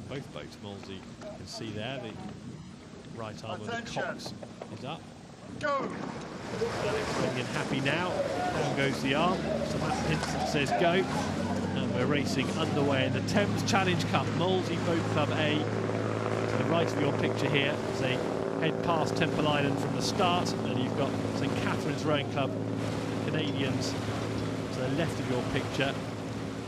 both boats, Molesey, you can see there, the right arm of the Cox is up. Go! Alex Benyon happy now. Down goes the arm. So Matt Pinsent says go. And we're racing underway in the Thames Challenge Cup, Molesey Boat Club A. To the right of your picture here, as they head past Temple Island from the start, and you've got St Catherine's Rowing Club, Canadians, to the left of your picture.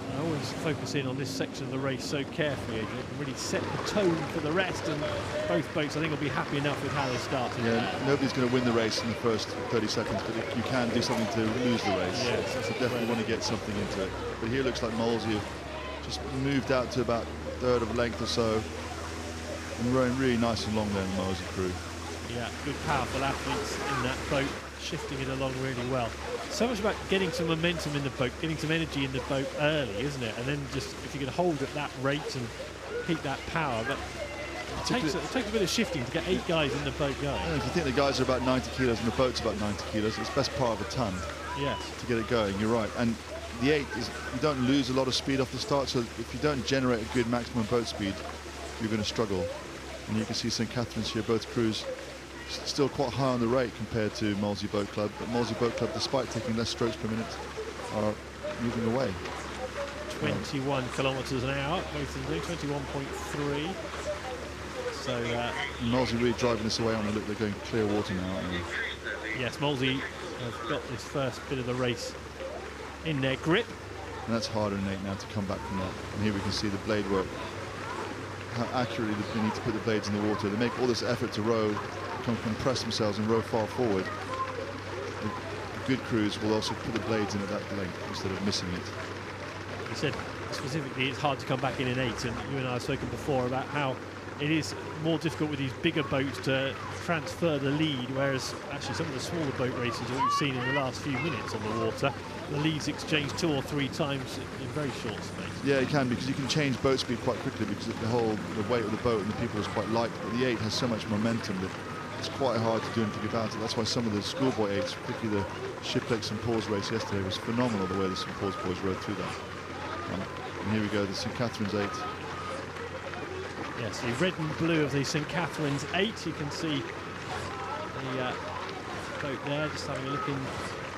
I always focus in on this section of the race so carefully, Adrian. It can really set the tone for the rest, and both boats, I think, will be happy enough with how they started. Yeah, nobody's going to win the race in the first 30 seconds, but if you can do something to lose the race, yes, so definitely want to get something into it. But here looks like Molesey have just moved out to about a third of a length or so, and rowing really nice and long there in the Molesey crew. Yeah, good, powerful athletes in that boat, shifting it along really well. So much about getting some momentum in the boat, getting some energy in the boat early, isn't it? And then just, if you can hold at that rate and keep that power, but it takes a bit of shifting to get 8 guys in the boat going. Yeah, if you think the guys are about 90 kilos and the boat's about 90 kilos, it's best part of a ton. Yes. To get it going, you're right. And the 8 is, you don't lose a lot of speed off the start, so if you don't generate a good maximum boat speed, you're going to struggle. And you can see St Catherine's here, both crews still quite high on the rate compared to Molesey Boat Club, but Molesey Boat Club, despite taking less strokes per minute, are moving away. 21 kilometres an hour, both of them doing 21.3. So Molesey really driving this away on the look. They're going clear water now, aren't they? Yes, Molesey have got this first bit of the race in their grip. And that's harder than 8 now to come back from that. And here we can see the blade work, how accurately they need to put the blades in the water. They make all this effort to row, compress themselves and row far forward. The good crews will also put the blades in at that length instead of missing it. You said specifically it's hard to come back in an 8, and you and I have spoken before about how it is more difficult with these bigger boats to transfer the lead, whereas actually some of the smaller boat races that we've seen in the last few minutes on the water, the leads exchange 2 or 3 times in very short space. Yeah, you can, because you can change boat speed quite quickly because the weight of the boat and the people is quite light, but the 8 has so much momentum that it's quite hard to do anything about it. That's why some of the schoolboy 8s, particularly the Shipwreck St Paul's race yesterday, was phenomenal the way the St Paul's boys rode through that. And here we go, the St Catherine's 8. Yes, the red and blue of the St Catherine's 8. You can see the boat there, just having a look in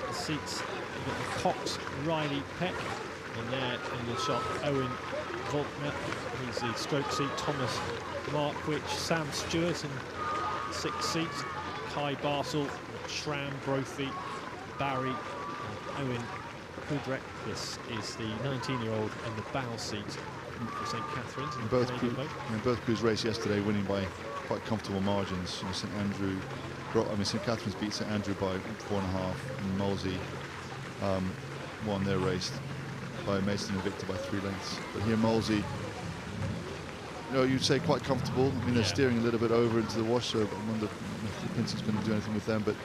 the seats. You've got the Cox, Riley Peck, and there in the shot, Owen Volkner. He's the stroke seat, Thomas Markwich, Sam Stewart in 6th seat, Kai Barsel, Schramm, Brophy, Barry, and Owen Kudrek. This is the 19-year-old in the bow seat for St Catherine's. And both crews raced yesterday, winning by quite comfortable margins. You know, St Catherine's beat St Andrew by 4.5, and Molesey won their race by Mason and Victor by 3 lengths. But here Molesey, you know, you'd say quite comfortable. I mean, they're steering a little bit over into the wash, so I wonder if Pinsent's going to do anything with them, but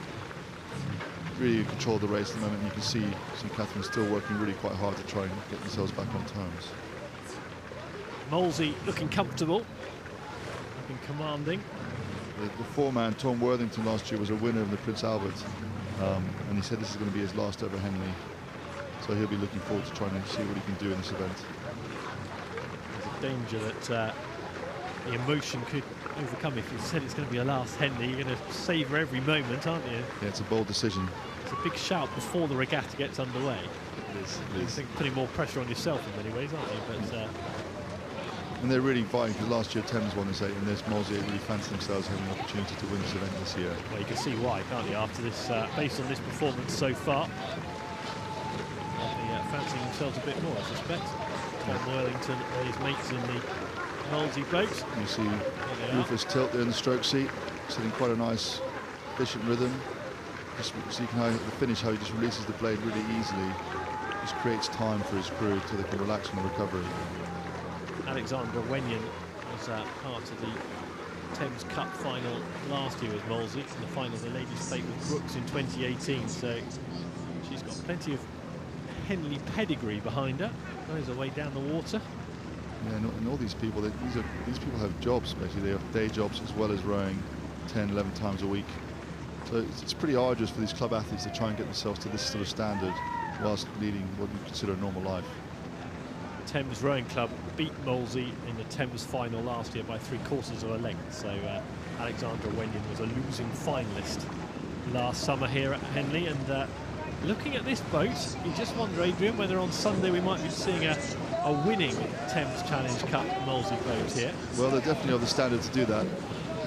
really in control of the race at the moment. You can see St Catherine's still working really quite hard to try and get themselves back on terms. Molesey looking comfortable, looking commanding. The 4-man Tom Worthington last year was a winner of the Prince Albert, and he said this is going to be his last ever Henley, so he'll be looking forward to trying to see what he can do in this event. There's a danger that the emotion could overcome. If you said it's going to be a last Henley, you're going to savour every moment, aren't you? Yeah, it's a bold decision. It's a big shout before the regatta gets underway. It is. I think putting more pressure on yourself in many ways, aren't you? But and they're really vying, because last year Thames won this 8, and this Molesey really fancy themselves having an opportunity to win this event this year. Well, you can see why, can't you, after this, based on this performance so far. They'll be fancying themselves a bit more, I suspect. Tom Worthington and his mates in the Molesey boat. You see Rufus Tilt there in the stroke seat, sitting quite a nice, efficient rhythm. Just so you can finish how he just releases the blade really easily. Just creates time for his crew so they can relax on the recovery. Alexandra Wenyon was part of the Thames Cup final last year with Molesey, in the final of the Ladies' Plate with Brooks in 2018, so she's got plenty of Henley pedigree behind her. Knows her way down the water. Yeah, and all these people, these people have jobs, basically. They have day jobs as well as rowing 10, 11 times a week. So it's pretty arduous for these club athletes to try and get themselves to this sort of standard whilst leading what you consider a normal life. Thames Rowing Club beat Molesey in the Thames final last year by 3/4 of a length. So Alexandra Wenyon was a losing finalist last summer here at Henley. And looking at this boat, you just wonder, Adrian, whether on Sunday we might be seeing a winning Thames Challenge Cup Molesey boat here. Well, they're definitely of the standard to do that.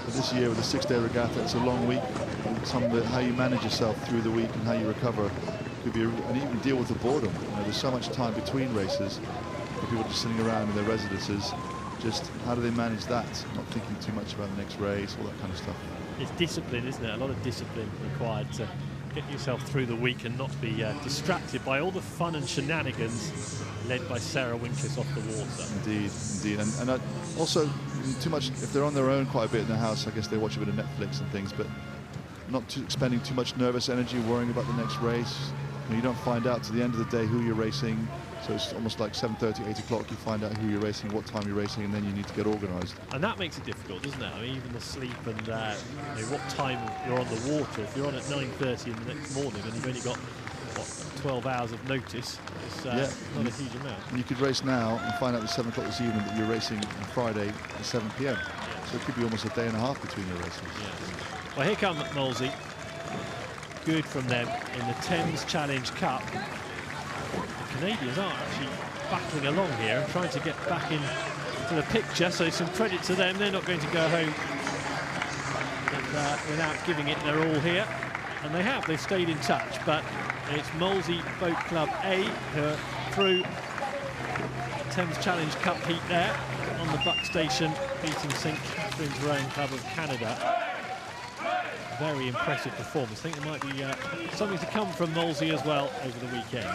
But this year with a 6-day regatta, it's a long week. And some of it, how you manage yourself through the week and how you recover could be, and even deal with the boredom. You know, there's so much time between races for people just sitting around in their residences. Just how do they manage that? Not thinking too much about the next race, all that kind of stuff. It's discipline, isn't it? A lot of discipline required to get yourself through the week and not be distracted by all the fun and shenanigans led by Sarah Winkless off the water. Indeed, indeed. And also, too much, if they're on their own quite a bit in the house, I guess they watch a bit of Netflix and things, but not spending too much nervous energy worrying about the next race. You don't find out to the end of the day who you're racing, so it's almost like 7:30, 8 o'clock, you find out who you're racing, what time you're racing, and then you need to get organised. And that makes it difficult, doesn't it? I mean, even the sleep and you know, what time you're on the water. If you're on at 9:30 in the next morning and you've only got, what, 12 hours of notice, it's not a huge amount. You could race now and find out at 7 o'clock this evening that you're racing on Friday at 7 p.m. So it could be almost a day and a half between your races. Yes. Well, here come Molesey. Good from them in the Thames Challenge Cup. The Canadians are actually battling along here and trying to get back into the picture, so some credit to them. They're not going to go home without giving it their all here, and they have. They've stayed in touch, but it's Molesey Boat Club A who are through Thames Challenge Cup heat there on the Buck Station, beating St Catherine's Rowing Club of Canada. Very impressive performance. I think there might be something to come from Molesey as well over the weekend.